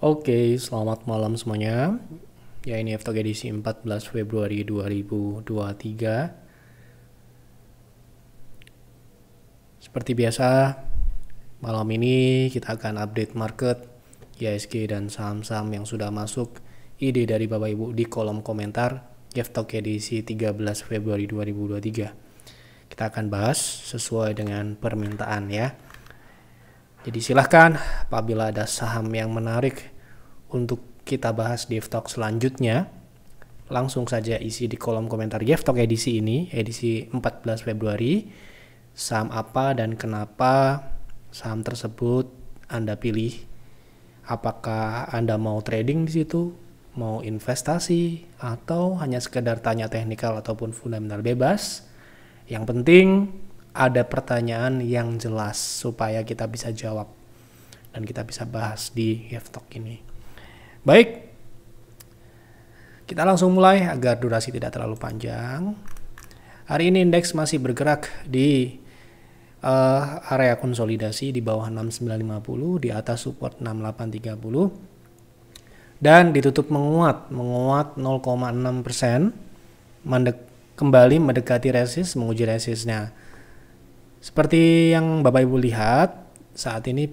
Oke, selamat malam semuanya. Ya, ini FTOK edisi 14 Februari 2023. Seperti biasa, malam ini kita akan update market, IHSG dan saham-saham yang sudah masuk ide dari Bapak Ibu di kolom komentar FTOK edisi 13 Februari 2023. Kita akan bahas sesuai dengan permintaan ya. Jadi silahkan apabila ada saham yang menarik untuk kita bahas di FTOK selanjutnya, langsung saja isi di kolom komentar FTOK edisi ini, edisi 14 Februari, saham apa dan kenapa saham tersebut Anda pilih. Apakah Anda mau trading di situ, mau investasi, atau hanya sekedar tanya teknikal ataupun fundamental bebas. Yang penting ada pertanyaan yang jelas supaya kita bisa jawab dan kita bisa bahas di FTOK ini. Baik, kita langsung mulai agar durasi tidak terlalu panjang. Hari ini indeks masih bergerak di area konsolidasi di bawah 6950, di atas support 6830, dan ditutup menguat 0,6%, kembali mendekati resist, menguji resistnya. Seperti yang Bapak Ibu lihat, saat ini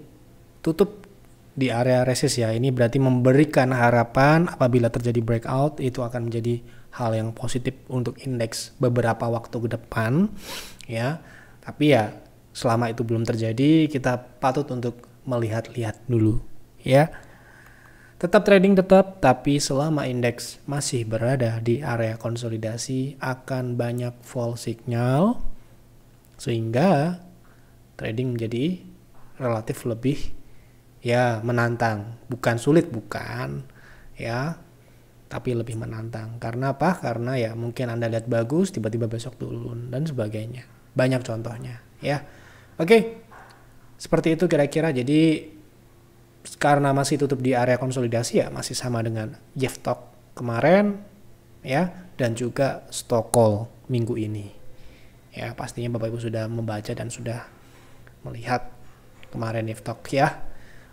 tutup di area resist ya. Ini berarti memberikan harapan apabila terjadi breakout itu akan menjadi hal yang positif untuk indeks beberapa waktu ke depan ya. Tapi ya selama itu belum terjadi, kita patut untuk melihat-lihat dulu ya. Tetap trading tetap, tapi selama indeks masih berada di area konsolidasi akan banyak fall signal sehingga trading menjadi relatif lebih ya menantang, bukan sulit bukan ya, tapi lebih menantang. Karena apa? Karena ya mungkin Anda lihat bagus tiba-tiba besok turun dan sebagainya. Banyak contohnya ya. Oke. Seperti itu kira-kira. Jadi karena masih tutup di area konsolidasi ya masih sama dengan FTOK kemarin ya, dan juga stock call minggu ini. Ya, pastinya Bapak Ibu sudah membaca dan sudah melihat kemarin FTOK ya.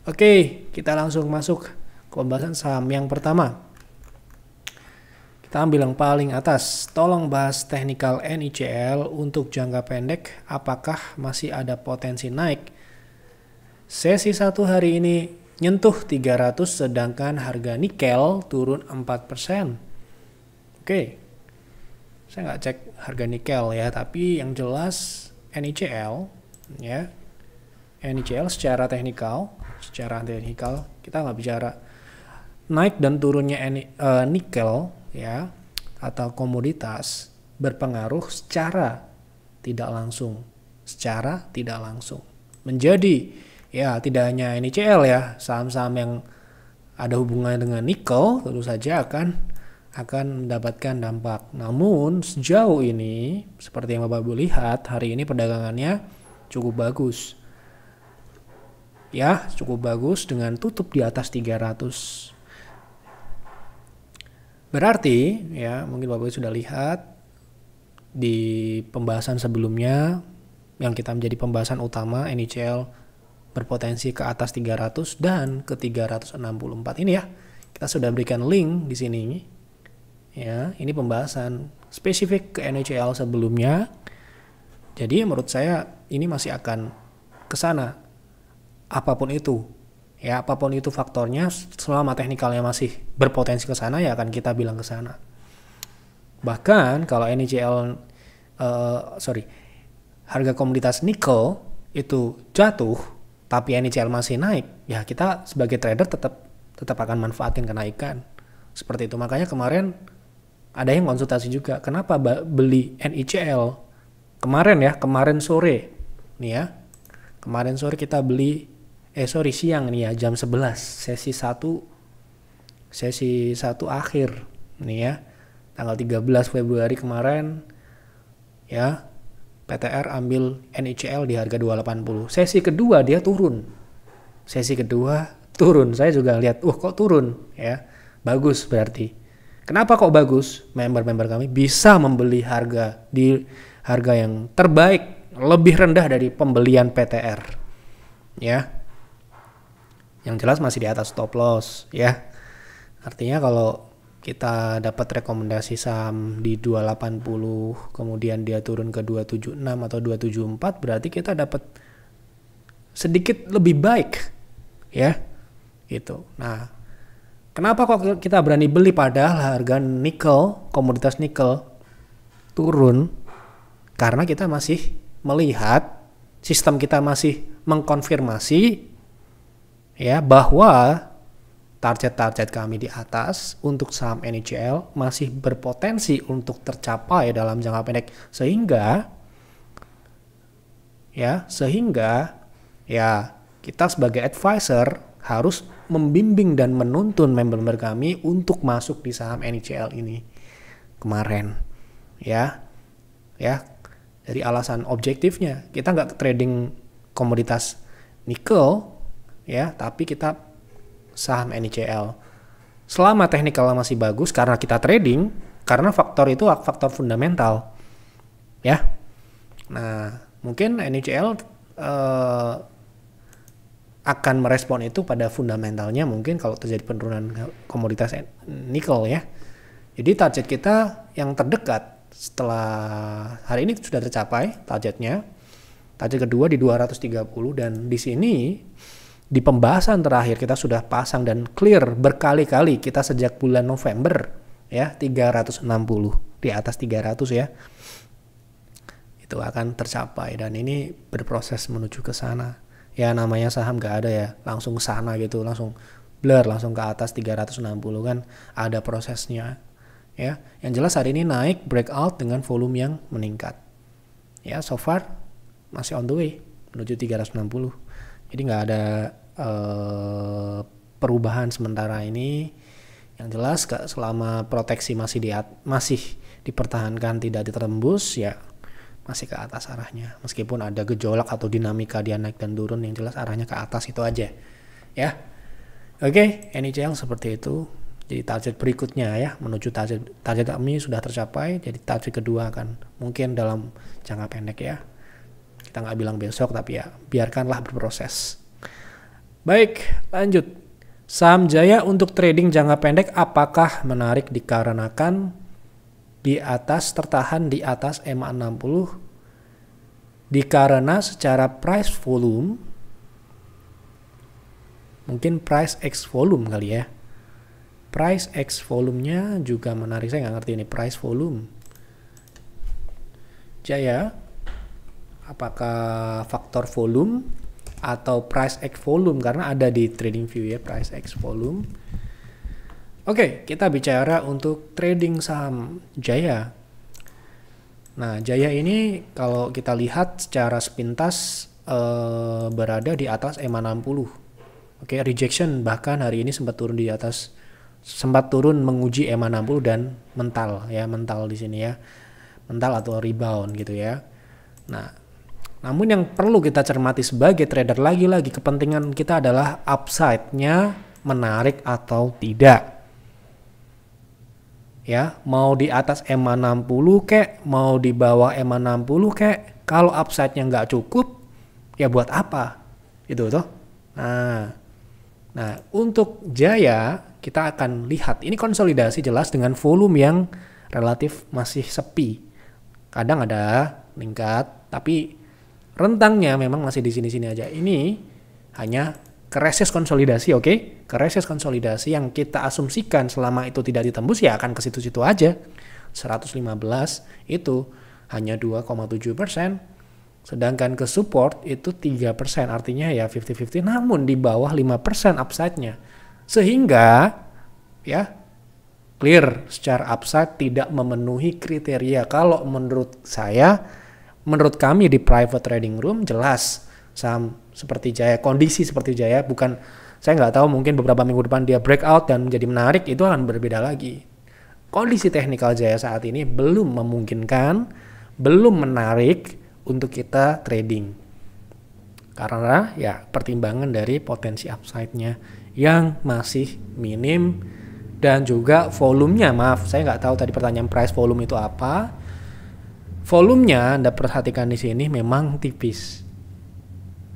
Oke, kita langsung masuk ke pembahasan saham yang pertama. Kita ambil yang paling atas. Tolong bahas teknikal NICL untuk jangka pendek. Apakah masih ada potensi naik? Sesi 1 hari ini nyentuh 300 sedangkan harga nikel turun 4%. Oke. Saya nggak cek harga nikel ya, tapi yang jelas NICL ya. NICL secara teknikal kita nggak bicara naik dan turunnya nikel ya atau komoditas berpengaruh secara tidak langsung menjadi ya tidak hanya NICL ya, saham-saham yang ada hubungannya dengan nikel tentu saja akan mendapatkan dampak. Namun sejauh ini seperti yang Bapak Ibu lihat, hari ini perdagangannya cukup bagus. Ya, cukup bagus dengan tutup di atas 300. Berarti ya, mungkin Bapak sudah lihat di pembahasan sebelumnya yang kita menjadi pembahasan utama, NICL berpotensi ke atas 300 dan ke 364 ini ya. Kita sudah berikan link di sini. Ya, ini pembahasan spesifik ke NICL sebelumnya. Jadi menurut saya ini masih akan ke sana. Apapun itu faktornya, selama teknikalnya masih berpotensi ke sana ya akan kita bilang ke sana. Bahkan kalau NICL harga komoditas nikel itu jatuh tapi NICL masih naik, ya kita sebagai trader tetap akan manfaatin kenaikan. Seperti itu. Makanya kemarin ada yang konsultasi juga, kenapa beli NICL kemarin sore nih ya. Kemarin sore kita beli siang nih ya, jam 11 sesi 1 akhir nih ya, tanggal 13 Februari kemarin ya. PTR ambil NICL di harga 280. Sesi kedua dia turun. Saya juga lihat, kok turun ya. Bagus berarti. Kenapa kok bagus? Member-member kami bisa membeli harga di harga yang terbaik, lebih rendah dari pembelian PTR. Ya. Yang jelas masih di atas stop loss ya. Artinya kalau kita dapat rekomendasi saham di 280 kemudian dia turun ke 276 atau 274, berarti kita dapat sedikit lebih baik ya gitu. Nah, kenapa kok kita berani beli padahal harga nikel, komoditas nikel turun? Karena kita masih melihat, sistem kita masih mengkonfirmasi ya bahwa target-target kami di atas untuk saham NICL masih berpotensi untuk tercapai dalam jangka pendek, sehingga kita sebagai advisor harus membimbing dan menuntun member-member kami untuk masuk di saham NICL ini kemarin ya. Dari alasan objektifnya kita nggak trading komoditas nikel ya, tapi kita saham NICL. Selama teknikal masih bagus karena kita trading, karena faktor itu faktor fundamental ya. Nah, mungkin NICL akan merespon itu pada fundamentalnya mungkin kalau terjadi penurunan komoditas nikel ya. Jadi target kita yang terdekat setelah hari ini sudah tercapai targetnya. Target kedua di 230, dan di sini di pembahasan terakhir kita sudah pasang dan clear berkali-kali kita sejak bulan November ya, 360 di atas 300 ya. Itu akan tercapai dan ini berproses menuju ke sana. Ya namanya saham gak ada ya langsung sana gitu, langsung blur langsung ke atas 360 kan, ada prosesnya. Ya, yang jelas hari ini naik breakout dengan volume yang meningkat. Ya, so far masih on the way menuju 360. Jadi nggak ada perubahan sementara ini. Yang jelas selama proteksi masih dipertahankan tidak ditembus ya masih ke atas arahnya. Meskipun ada gejolak atau dinamika dia naik dan turun, yang jelas arahnya ke atas itu aja. Ya. Oke, NICL seperti itu. Jadi target berikutnya ya menuju target kami sudah tercapai. Jadi target kedua akan mungkin dalam jangka pendek ya. Kita nggak bilang besok tapi ya biarkanlah berproses. Baik, lanjut. Saham Jaya untuk trading jangka pendek apakah menarik dikarenakan di atas tertahan di atas EMA 60? Dikarena secara price volume mungkin price x volume kali ya. Price X volumenya juga menarik. Saya nggak ngerti ini price volume Jaya apakah faktor volume atau price X volume, karena ada di trading view ya price X volume. Oke, kita bicara untuk trading saham Jaya. Nah, Jaya ini kalau kita lihat secara sepintas berada di atas EMA 60. Oke, rejection bahkan hari ini sempat turun menguji EMA 60 dan mental di sini ya. Mental atau rebound gitu ya. Nah, namun yang perlu kita cermati sebagai trader lagi-lagi kepentingan kita adalah upside-nya menarik atau tidak. Ya, mau di atas EMA 60 kek, mau di bawah EMA 60 kek, kalau upside-nya nggak cukup, ya buat apa? Gitu toh. Nah, untuk Jaya kita akan lihat ini konsolidasi jelas dengan volume yang relatif masih sepi. Kadang ada meningkat, tapi rentangnya memang masih di sini-sini aja. Ini hanya resist konsolidasi, oke? Resist konsolidasi yang kita asumsikan selama itu tidak ditembus ya akan ke situ-situ aja. 115 itu hanya 2,7%. Sedangkan ke support itu 3%, artinya ya 50-50, namun di bawah 5% upside-nya. Sehingga ya clear secara upside tidak memenuhi kriteria. Kalau menurut kami di private trading room jelas saham seperti Jaya, kondisi seperti Jaya, bukan saya nggak tahu mungkin beberapa minggu depan dia breakout dan menjadi menarik, itu akan berbeda lagi. Kondisi teknikal Jaya saat ini belum memungkinkan, belum menarik untuk kita trading. Karena ya pertimbangan dari potensi upside-nya yang masih minim dan juga volumenya, saya nggak tahu tadi pertanyaan price volume itu apa. Volumenya Anda perhatikan di sini memang tipis.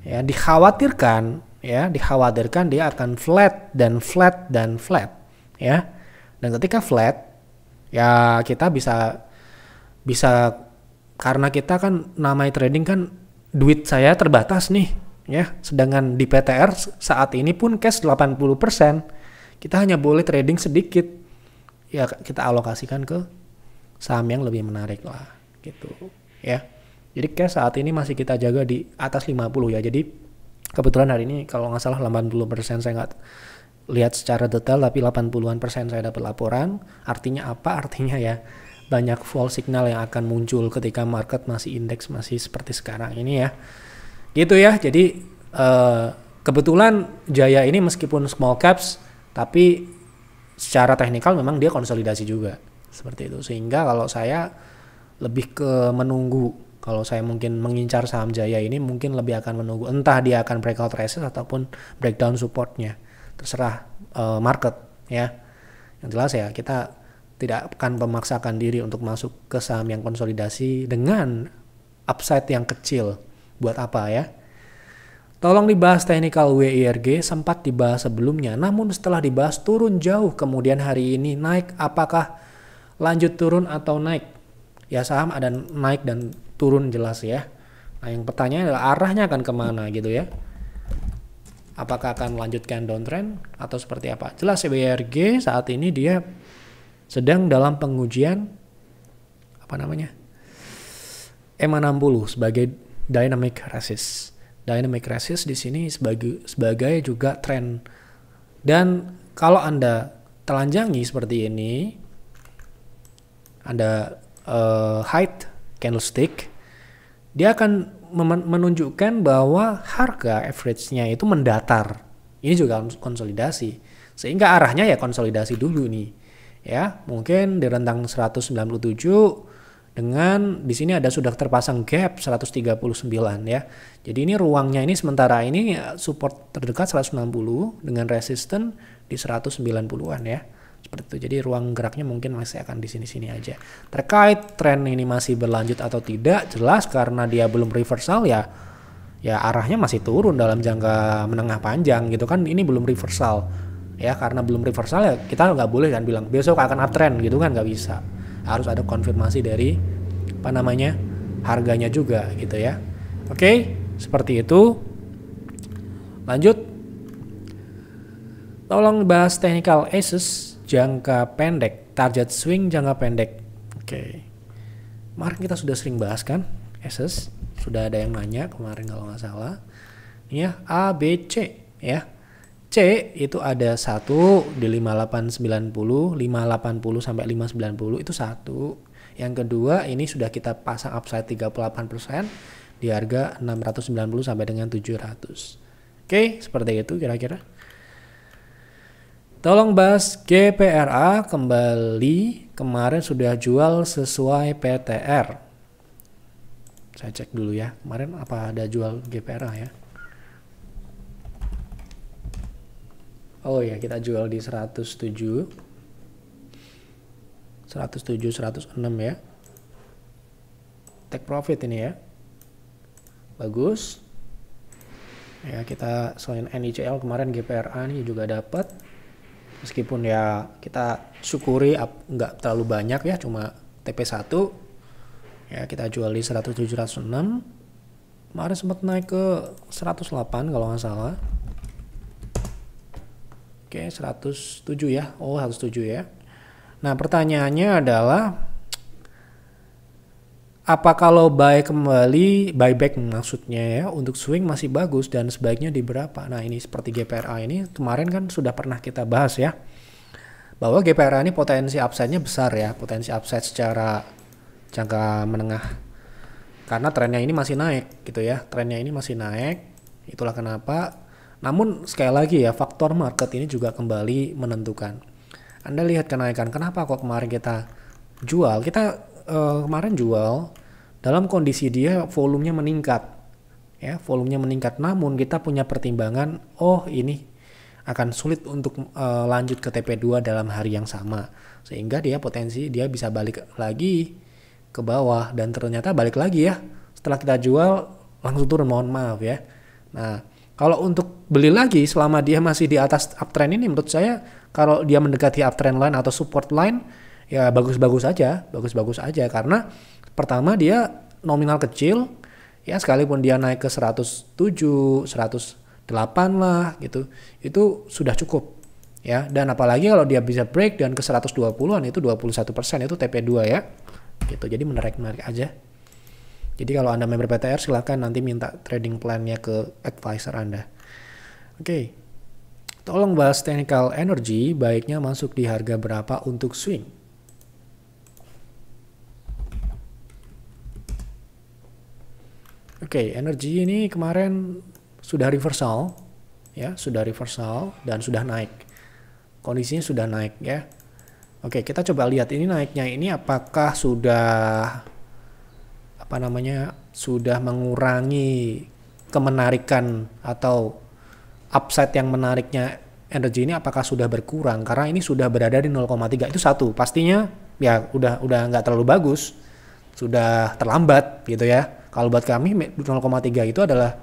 Ya, dikhawatirkan ya, dikhawatirkan dia akan flat dan flat dan flat, ya. Dan ketika flat, ya kita bisa karena kita kan namanya trading kan duit saya terbatas nih, ya. Sedangkan di PTR saat ini pun cash 80%, kita hanya boleh trading sedikit. Ya kita alokasikan ke saham yang lebih menarik lah, gitu, ya. Jadi cash saat ini masih kita jaga di atas 50 ya. Jadi kebetulan hari ini kalau nggak salah 80% saya nggak lihat secara detail, tapi 80% saya dapat laporan. Artinya apa? Artinya ya banyak false signal yang akan muncul ketika market masih indeks masih seperti sekarang ini ya. Gitu ya. Jadi kebetulan Jaya ini meskipun small caps tapi secara teknikal memang dia konsolidasi juga. Seperti itu. Sehingga kalau saya lebih ke menunggu. Kalau saya mungkin mengincar saham Jaya ini mungkin lebih akan menunggu entah dia akan breakout resist ataupun breakdown supportnya, terserah market ya. Yang jelas ya kita tidak akan memaksakan diri untuk masuk ke saham yang konsolidasi dengan upside yang kecil. Buat apa ya? Tolong dibahas technical WIRG, sempat dibahas sebelumnya, namun setelah dibahas turun jauh, kemudian hari ini naik, apakah lanjut turun atau naik? Ya saham ada naik dan turun jelas ya. Nah yang pertanyaan adalah arahnya akan kemana gitu ya. Apakah akan melanjutkan downtrend atau seperti apa? Jelas WIRG saat ini dia sedang dalam pengujian apa namanya EMA 60 sebagai dynamic resist. Dynamic resist di sini sebagai juga trend. Dan kalau Anda telanjangi seperti ini, Anda height candlestick, dia akan menunjukkan bahwa harga average-nya itu mendatar. Ini juga konsolidasi. Sehingga arahnya ya konsolidasi dulu nih. Ya, mungkin di rentang 197 dengan di sini ada sudah terpasang gap 139 ya. Jadi ini ruangnya ini sementara ini support terdekat 160 dengan resistance di 190-an ya. Seperti itu. Jadi ruang geraknya mungkin masih akan di sini-sini aja. Terkait tren ini masih berlanjut atau tidak, jelas karena dia belum reversal ya arahnya masih turun dalam jangka menengah panjang gitu kan. Ini belum reversal. Ya karena belum reversal ya kita nggak boleh kan bilang besok akan uptrend gitu kan, nggak bisa. Harus ada konfirmasi dari apa namanya harganya juga gitu ya. Oke, seperti itu. Lanjut. Tolong bahas technical Asus jangka pendek, target swing jangka pendek. Oke. Kemarin kita sudah sering bahas kan Asus, sudah ada yang nanya kemarin kalau nggak salah. Ini ya A, B, C ya. C itu ada satu di 5890, 580 sampai 590 itu satu. Yang kedua ini sudah kita pasang upside 38% di harga 690 sampai dengan 700. Oke, seperti itu kira-kira. Tolong bahas GPRA kembali, kemarin sudah jual sesuai PTR. Saya cek dulu ya, kemarin apa ada jual GPRA ya. Oh ya, kita jual di 107, 106 ya. Take profit ini ya. Bagus. Ya, kita selain NICL kemarin GPRA ini juga dapat. Meskipun ya kita syukuri nggak terlalu banyak ya, cuma TP1 ya kita jual di 107-106. Kemarin sempat naik ke 108 kalau nggak salah. Oke, 107 ya. Oh, 107 ya. Nah pertanyaannya adalah apa kalau buyback maksudnya ya untuk swing masih bagus dan sebaiknya di berapa? Nah ini seperti GPRA ini kemarin kan sudah pernah kita bahas ya, bahwa GPRA ini potensi upside-nya besar ya, potensi upside secara jangka menengah karena trennya ini masih naik gitu ya, trennya ini masih naik, itulah kenapa. Namun sekali lagi ya faktor market ini juga kembali menentukan. Anda lihat kenaikan, kenapa kok kemarin kita jual? Kita kemarin jual dalam kondisi dia volumenya meningkat ya, volumenya meningkat, namun kita punya pertimbangan oh ini akan sulit untuk lanjut ke TP2 dalam hari yang sama, sehingga dia potensi dia bisa balik lagi ke bawah dan ternyata balik lagi ya setelah kita jual langsung turun, mohon maaf ya. Nah Kalau untuk beli lagi selama dia masih di atas uptrend ini, menurut saya kalau dia mendekati uptrend line atau support line, ya bagus-bagus aja karena pertama dia nominal kecil, ya sekalipun dia naik ke 107, 108 lah gitu, itu sudah cukup ya. Dan apalagi kalau dia bisa break dan ke 120-an, itu 21%, itu TP2 ya gitu. Jadi menarik aja. Jadi kalau Anda member PTR, silahkan nanti minta trading plan-nya ke advisor Anda. Oke. Tolong bahas technical energy, baiknya masuk di harga berapa untuk swing? Oke, energi ini kemarin sudah reversal ya, sudah reversal dan sudah naik. Kondisinya sudah naik ya. Oke, kita coba lihat ini naiknya ini apakah sudah sudah mengurangi kemenarikan atau upside yang menariknya energi ini, apakah sudah berkurang? Karena ini sudah berada di 0,3, itu satu. Pastinya ya udah nggak terlalu bagus, sudah terlambat gitu ya. Kalau buat kami 0,3 itu adalah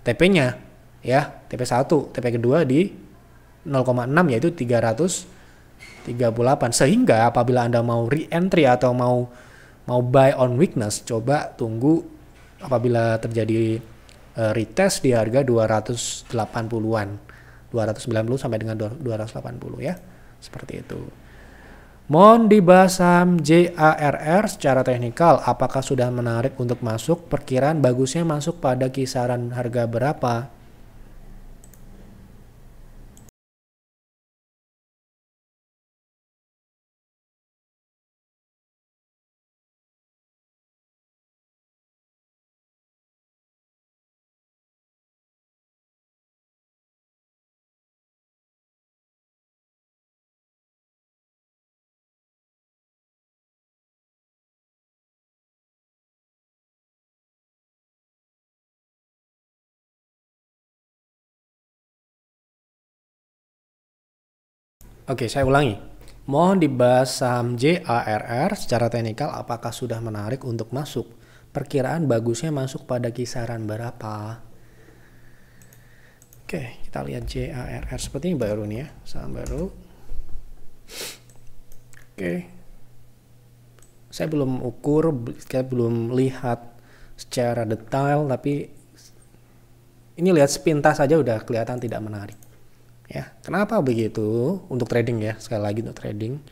TP-nya ya, TP1, TP kedua di 0,6 yaitu 338. Sehingga apabila Anda mau re-entry atau mau buy on weakness, coba tunggu apabila terjadi retest di harga 280-an. 290 sampai dengan 280 ya. Seperti itu. Mohon dibahas saham JARR secara teknikal, apakah sudah menarik untuk masuk? Perkiraan bagusnya masuk pada kisaran harga berapa? Oke, saya ulangi. Mohon dibahas saham JARR secara teknikal, apakah sudah menarik untuk masuk? Perkiraan bagusnya masuk pada kisaran berapa? Oke, kita lihat JARR. Seperti ini baru nih ya, saham baru. Oke. Saya belum ukur, saya belum lihat secara detail, tapi ini lihat sepintas saja udah kelihatan tidak menarik. Ya, kenapa begitu? Untuk trading ya, sekali lagi untuk trading.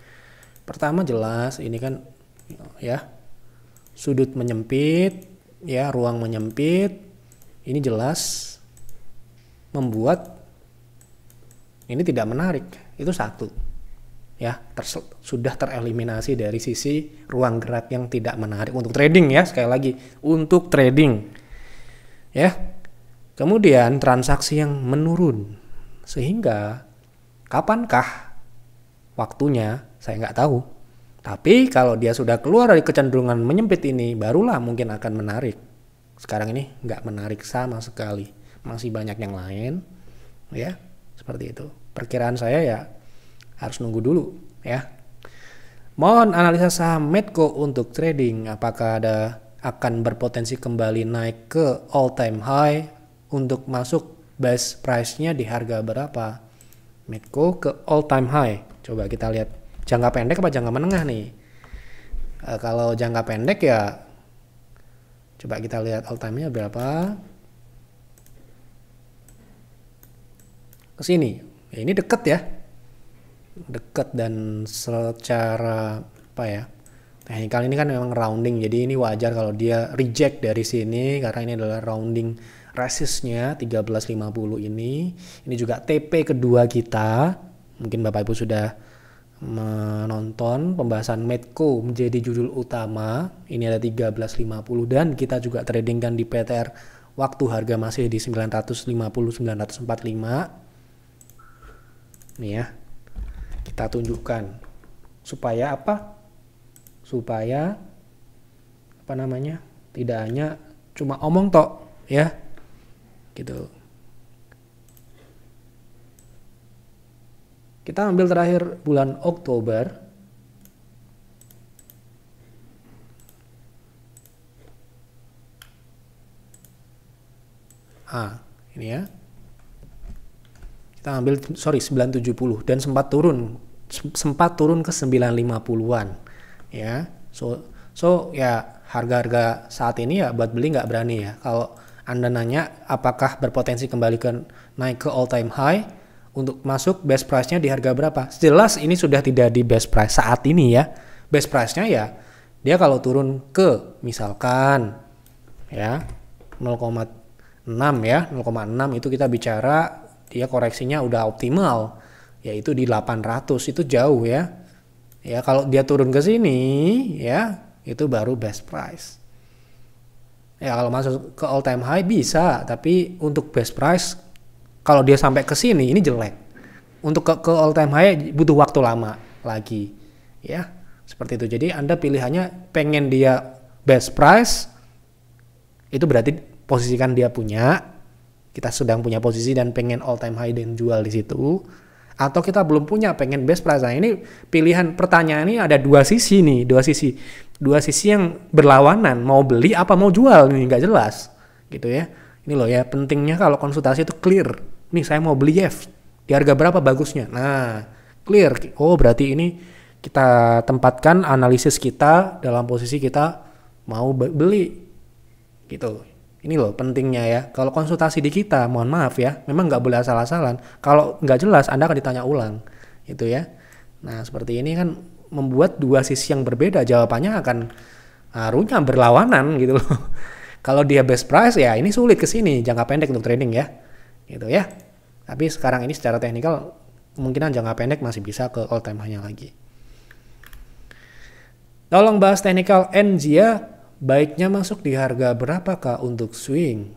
Pertama jelas ini kan ya sudut menyempit, ya ruang menyempit. Ini jelas membuat ini tidak menarik. Itu satu. Ya, sudah tereliminasi dari sisi ruang gerak yang tidak menarik untuk trading ya, sekali lagi untuk trading. Ya. Kemudian transaksi yang menurun. Sehingga kapankah waktunya saya nggak tahu. Tapi kalau dia sudah keluar dari kecenderungan menyempit ini, barulah mungkin akan menarik. Sekarang ini nggak menarik sama sekali. Masih banyak yang lain. Ya, seperti itu. Perkiraan saya ya harus nunggu dulu ya. Mohon analisa saham Medco untuk trading. Apakah akan berpotensi kembali naik ke all time high untuk masuk base price-nya di harga berapa? Medco ke all time high. Coba kita lihat jangka pendek apa jangka menengah nih. Kalau jangka pendek ya coba kita lihat all time-nya berapa. Ke sini. Ya, ini deket ya. Deket dan secara apa ya? Teknikal ini kan memang rounding. Jadi ini wajar kalau dia reject dari sini karena ini adalah rounding resistnya 1350 ini. Ini juga TP kedua kita. Mungkin Bapak Ibu sudah menonton pembahasan Medco menjadi judul utama. Ini ada 1350 dan kita juga tradingkan di PTR waktu harga masih di 950 945. Nih ya. Kita tunjukkan supaya apa? Supaya tidak hanya cuma omong tok ya. Gitu. Kita ambil terakhir bulan Oktober. Ini ya. Kita ambil 970 dan sempat turun ke 950-an ya. So ya harga-harga saat ini ya buat beli nggak berani ya. Kalau Anda nanya apakah berpotensi kembali naik ke all time high, untuk masuk best price-nya di harga berapa? Jelas ini sudah tidak di best price saat ini ya. Best price-nya ya dia kalau turun ke misalkan ya 0,6 ya, 0,6 itu kita bicara dia koreksinya udah optimal, yaitu di 800, itu jauh ya. Ya kalau dia turun ke sini ya itu baru best price. Ya kalau masuk ke all time high bisa, tapi untuk best price kalau dia sampai ke sini ini jelek. Untuk ke all time high butuh waktu lama lagi. Ya, seperti itu. Jadi Anda pilihannya pengen dia best price, itu berarti posisikan dia punya. Kita sedang punya posisi dan pengen all time high dan jual di situ. Atau kita belum punya, pengen best price. Nah ini pilihan pertanyaan ini ada dua sisi nih, dua sisi yang berlawanan, mau beli apa mau jual nih, nggak jelas gitu ya. Ini loh ya pentingnya kalau konsultasi itu clear. Nih saya mau beli YEF, di harga berapa bagusnya? Nah clear, oh berarti ini kita tempatkan analisis kita dalam posisi kita mau beli gitu. Ini loh pentingnya ya. Kalau konsultasi di kita, mohon maaf ya, memang nggak boleh asal-asalan. Kalau nggak jelas, Anda akan ditanya ulang, gitu ya. Nah seperti ini kan membuat dua sisi yang berbeda, jawabannya akan harusnya berlawanan gitu loh. Kalau dia best price ya ini sulit ke sini, jangka pendek untuk trading ya, gitu ya. Tapi sekarang ini secara teknikal kemungkinan jangka pendek masih bisa ke all time high-nya lagi. Tolong bahas teknikal NZIA. Baiknya masuk di harga berapakah untuk swing?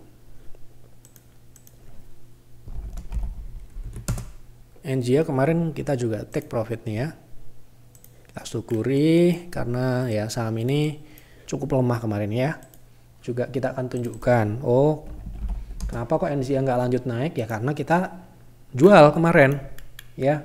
NZIA kemarin kita juga take profit nih ya. Kita syukuri karena ya saham ini cukup lemah kemarin ya. Juga kita akan tunjukkan, oh kenapa kok NZIA nggak lanjut naik ya, karena kita jual kemarin ya.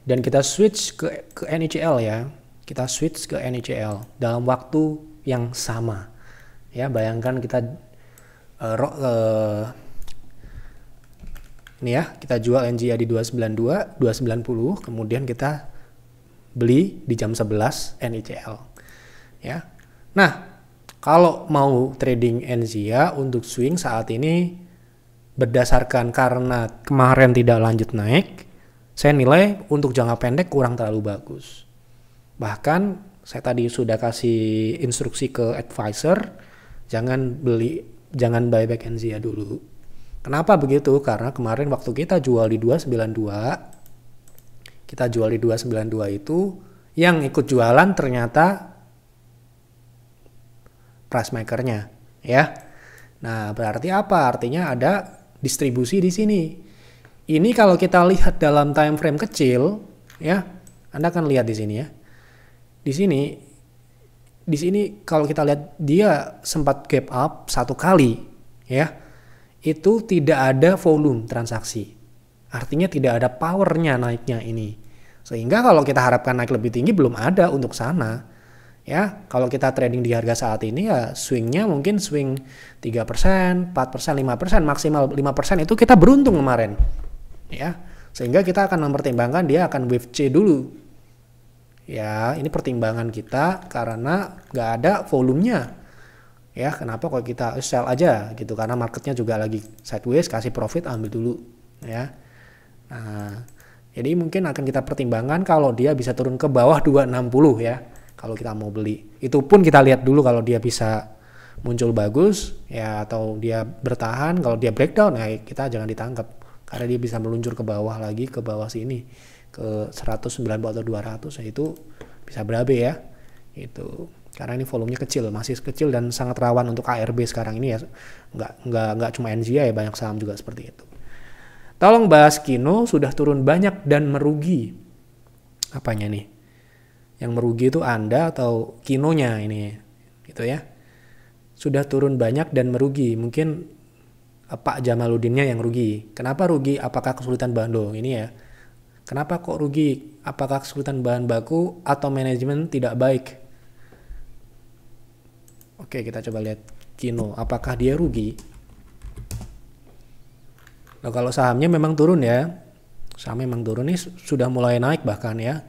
Dan kita switch ke NICL ya. Kita switch ke NICL dalam waktu yang sama. Ya, bayangkan kita ini ya, kita jual NZIA di 292, 290, kemudian kita beli di jam 11 NICL. Ya. Nah, kalau mau trading NZIA untuk swing saat ini berdasarkan karena kemarin tidak lanjut naik, saya nilai untuk jangka pendek kurang terlalu bagus. Bahkan saya tadi sudah kasih instruksi ke advisor, jangan buyback NZIA dulu. Kenapa begitu? Karena kemarin waktu kita jual di 292, itu yang ikut jualan ternyata price makernya, ya. Nah, berarti apa? Artinya ada distribusi di sini. Ini kalau kita lihat dalam time frame kecil, ya, Anda akan lihat di sini ya. Di sini kalau kita lihat dia sempat gap up satu kali, ya, itu tidak ada volume transaksi. Artinya tidak ada powernya naiknya ini. Sehingga kalau kita harapkan naik lebih tinggi belum ada untuk sana. Ya, kalau kita trading di harga saat ini ya swingnya mungkin swing 3%, 4%, 5%, maksimal 5% itu kita beruntung kemarin. Ya, sehingga kita akan mempertimbangkan dia akan wave C dulu. Ya, ini pertimbangan kita karena nggak ada volumenya. Ya, kenapa kalau kita sell aja gitu, karena marketnya juga lagi sideways, kasih profit ambil dulu ya. Nah, jadi mungkin akan kita pertimbangkan kalau dia bisa turun ke bawah 260 ya. Kalau kita mau beli, itu pun kita lihat dulu kalau dia bisa muncul bagus ya, atau dia bertahan. Kalau dia breakdown ya kita jangan ditangkap. Karena dia bisa meluncur ke bawah lagi, ke bawah sini, ke 190 atau 200, ya itu bisa berabe ya. Itu karena ini volumenya kecil, masih kecil dan sangat rawan untuk ARB sekarang ini ya. Nggak cuma NZIA ya, banyak saham juga seperti itu. Tolong bahas Kino, sudah turun banyak dan merugi. Apanya nih? Yang merugi itu Anda atau Kinonya ini, gitu ya. Sudah turun banyak dan merugi, mungkin Pak Jamaluddinnya yang rugi. Kenapa rugi? Apakah kesulitan bahan baku ini ya? Kenapa kok rugi? Apakah kesulitan bahan baku atau manajemen tidak baik? Oke, kita coba lihat Kino, apakah dia rugi? Nah, kalau sahamnya memang turun ya. Sahamnya memang turun, nih sudah mulai naik bahkan ya.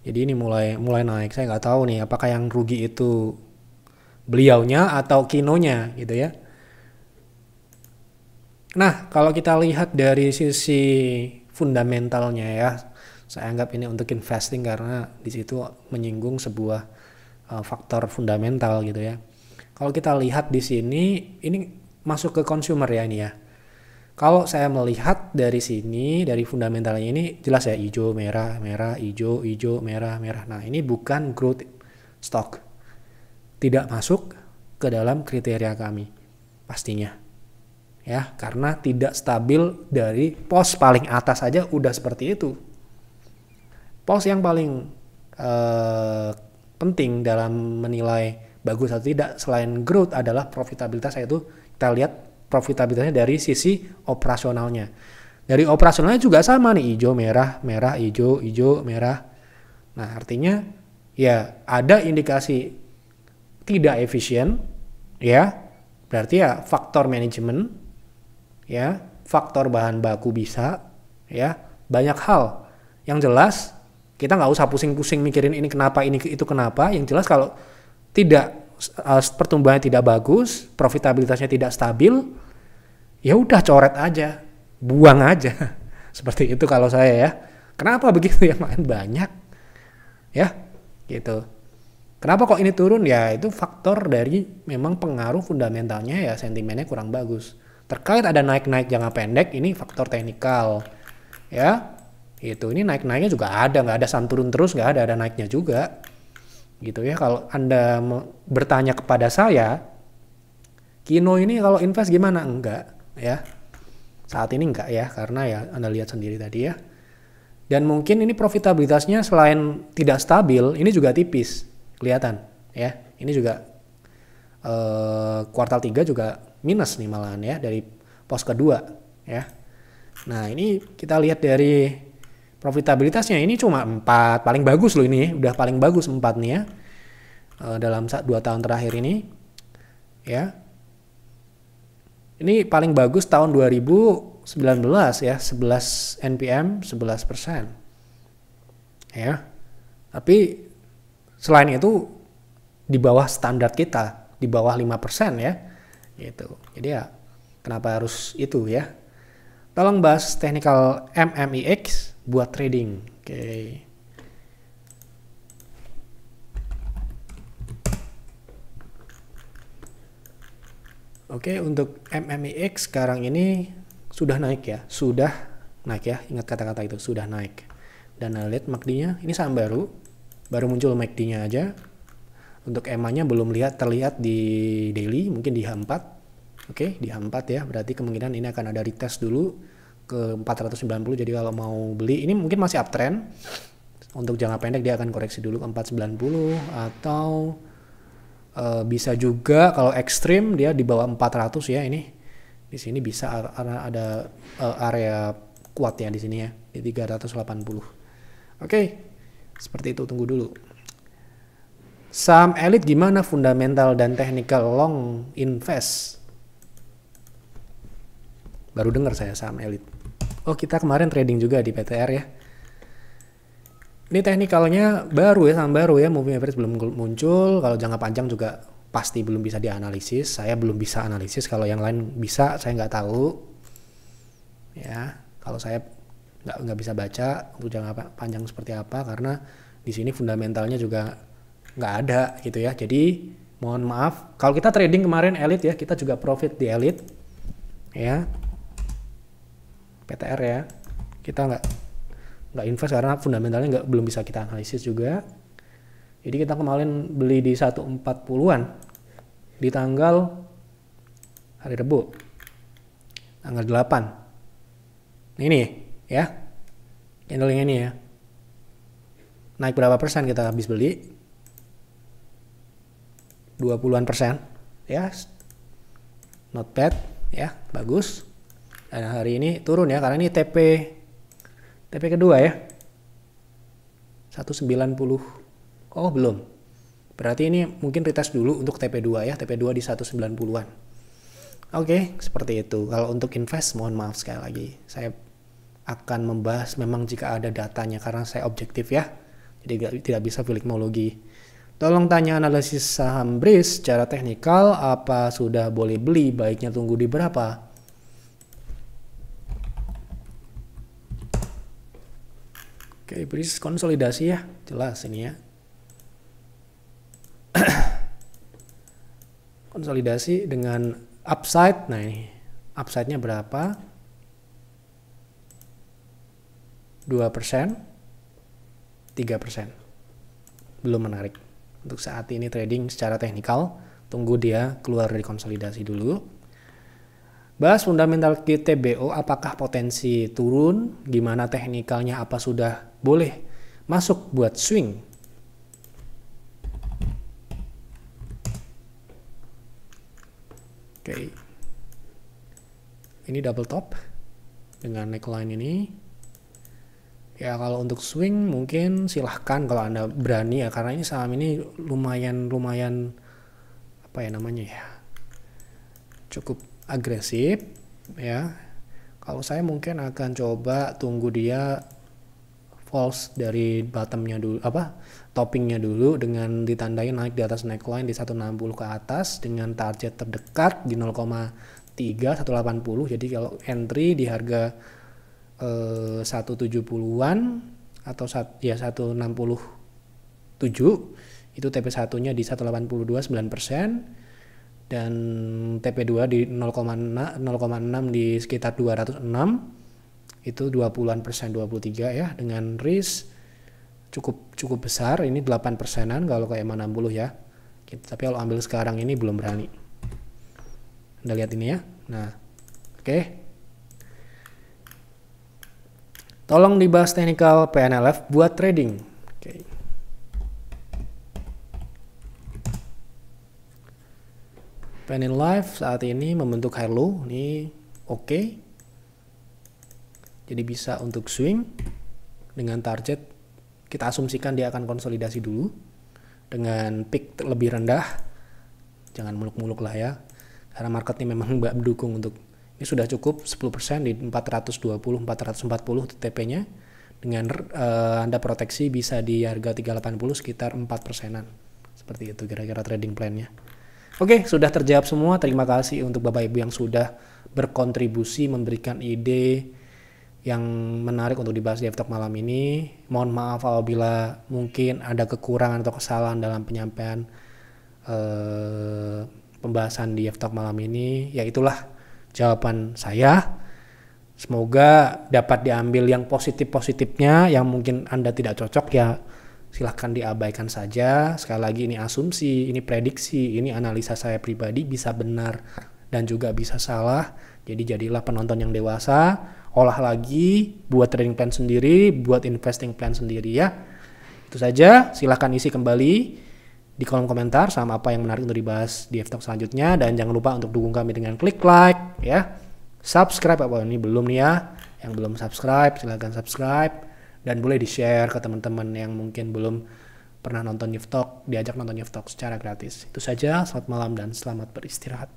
Jadi ini mulai naik. Saya nggak tahu nih apakah yang rugi itu beliaunya atau Kinonya gitu ya. Nah, kalau kita lihat dari sisi fundamentalnya ya, saya anggap ini untuk investing karena di situ menyinggung sebuah faktor fundamental gitu ya. Kalau kita lihat di sini, ini masuk ke consumer ya ini ya. Kalau saya melihat dari sini, dari fundamentalnya ini jelas ya, hijau, merah, merah, hijau, hijau, merah, merah. Nah, ini bukan growth stock. Tidak masuk ke dalam kriteria kami pastinya. Ya, karena tidak stabil dari pos paling atas saja udah seperti itu. Pos yang paling penting dalam menilai bagus atau tidak selain growth adalah profitabilitas, yaitu kita lihat profitabilitasnya dari sisi operasionalnya. Dari operasionalnya juga sama nih, hijau, merah, merah, hijau, hijau, merah. Nah, artinya ya ada indikasi tidak efisien ya. Berarti ya faktor manajemen ya, faktor bahan baku bisa ya, banyak hal. Yang jelas kita nggak usah pusing-pusing mikirin ini kenapa, ini itu kenapa. Yang jelas kalau tidak pertumbuhannya tidak bagus, profitabilitasnya tidak stabil, ya udah coret aja, buang aja. Seperti itu kalau saya ya. Kenapa begitu ya, main banyak ya gitu. Kenapa kok ini turun? Ya itu faktor dari memang pengaruh fundamentalnya ya, sentimennya kurang bagus. Terkait ada naik-naik jangka pendek, ini faktor teknikal ya. Itu ini naik-naiknya juga ada, nggak ada saham turun terus, nggak ada naiknya juga gitu ya. Kalau Anda bertanya kepada saya, Kino ini kalau invest gimana? Enggak ya, saat ini enggak ya, karena ya Anda lihat sendiri tadi ya. Dan mungkin ini profitabilitasnya selain tidak stabil, ini juga tipis kelihatan ya. Ini juga kuartal 3 juga minus nih malahan ya, dari pos kedua ya. Nah, ini kita lihat dari profitabilitasnya, ini cuma 4, paling bagus loh ini, udah paling bagus 4 nih ya dalam 2 tahun terakhir ini ya. Ini paling bagus tahun 2019 ya, 11 NPM 11% ya. Tapi selain itu di bawah standar kita, di bawah 5% ya gitu. Jadi ya kenapa harus itu ya. Tolong bahas technical MMIX buat trading. Oke. Oke, untuk MMIX sekarang ini sudah naik ya. Sudah naik ya. Ingat kata-kata itu, sudah naik. Dan lihat MACD-nya, ini saham baru muncul MACD-nya aja. Untuk EMA-nya belum terlihat di daily, mungkin di H4. Oke, di H4 ya. Berarti kemungkinan ini akan ada retest dulu ke 490. Jadi kalau mau beli, ini mungkin masih uptrend. Untuk jangka pendek dia akan koreksi dulu ke 490, atau bisa juga kalau ekstrim dia di bawah 400 ya. Ini di sini bisa ada area kuat ya di sini ya, di 380. Oke, seperti itu, tunggu dulu. Saham elit gimana fundamental dan technical long invest? Baru dengar saya saham elit. Oh, kita kemarin trading juga di PTR ya. Ini teknikalnya baru ya, saham baru ya, moving average belum muncul. Kalau jangka panjang juga pasti belum bisa dianalisis. Saya belum bisa analisis, kalau yang lain bisa, saya nggak tahu. Ya, kalau saya nggak bisa baca untuk jangka panjang seperti apa, karena di sini fundamentalnya juga nggak ada gitu ya. Jadi mohon maaf, kalau kita trading kemarin elit ya, kita juga profit di elit ya, PTR ya. Kita nggak invest karena fundamentalnya belum bisa kita analisis juga. Jadi kita kemarin beli di 140-an di tanggal hari Rabu, tanggal 8. Ini ya, candlenya ini ya. Naik berapa persen kita habis beli? 20-an% ya. Not bad ya, bagus. Dan hari ini turun ya, karena ini TP kedua ya. 190. Oh, belum. Berarti ini mungkin retest dulu untuk TP2 ya, TP2 di 190-an. Oke, seperti itu. Kalau untuk invest, mohon maaf sekali lagi. Saya akan membahas memang jika ada datanya karena saya objektif ya. Jadi tidak bisa filikmologi. Tolong tanya analisis saham BRIS secara teknikal, apa sudah boleh beli, baiknya tunggu di berapa? Oke, BRIS konsolidasi ya, jelas ini ya. Konsolidasi dengan upside. Nah ini upside-nya berapa? 2%, 3%. Belum menarik. Untuk saat ini trading secara teknikal, tunggu dia keluar dari konsolidasi dulu. Bahas fundamental TBO, apakah potensi turun, gimana teknikalnya, apa sudah boleh masuk buat swing. Oke, ini double top dengan neckline ini. Ya kalau untuk swing mungkin silahkan kalau Anda berani ya, karena ini saham ini lumayan apa ya namanya ya, cukup agresif ya. Kalau saya mungkin akan coba tunggu dia false dari bottomnya dulu, toppingnya dulu, dengan ditandai naik di atas neckline di 160 ke atas dengan target terdekat di 0,3 180. Jadi kalau entry di harga 170-an atau 167 itu TP1 nya di 182 9%, dan TP2 di 0,6 di sekitar 206, itu 20-an persen, 23 ya, dengan risk cukup besar. Ini 8%-an kalau kayak EMA 60 ya. Tapi kalau ambil sekarang ini belum berani. Anda lihat ini ya. Nah, oke. Tolong dibahas teknikal PNLF buat trading. Oke. PNLF saat ini membentuk high low, ini oke. Jadi bisa untuk swing dengan target, kita asumsikan dia akan konsolidasi dulu dengan peak lebih rendah. Jangan muluk-muluk lah ya, karena market ini memang mendukung untuk ini. Sudah cukup 10% di 420 440 TP-nya. Dengan Anda proteksi bisa di harga 380 sekitar 4%-an. Seperti itu kira-kira trading plan-nya. Oke, sudah terjawab semua. Terima kasih untuk Bapak Ibu yang sudah berkontribusi memberikan ide yang menarik untuk dibahas di F-Talk malam ini. Mohon maaf apabila mungkin ada kekurangan atau kesalahan dalam penyampaian pembahasan di F-Talk malam ini. Ya itulah jawaban saya. Semoga dapat diambil yang positif-positifnya, yang mungkin Anda tidak cocok ya silahkan diabaikan saja. Sekali lagi ini asumsi, ini prediksi, ini analisa saya pribadi, bisa benar dan juga bisa salah. Jadi jadilah penonton yang dewasa, olah lagi, buat trading plan sendiri, buat investing plan sendiri ya. Itu saja, silahkan isi kembali di kolom komentar sama apa yang menarik untuk dibahas di F-Talk selanjutnya. Dan jangan lupa untuk dukung kami dengan klik like ya. Subscribe apa ini belum nih ya. Yang belum subscribe silahkan subscribe. Dan boleh di-share ke teman-teman yang mungkin belum pernah nonton F-Talk, diajak nonton F-Talk secara gratis. Itu saja, selamat malam dan selamat beristirahat.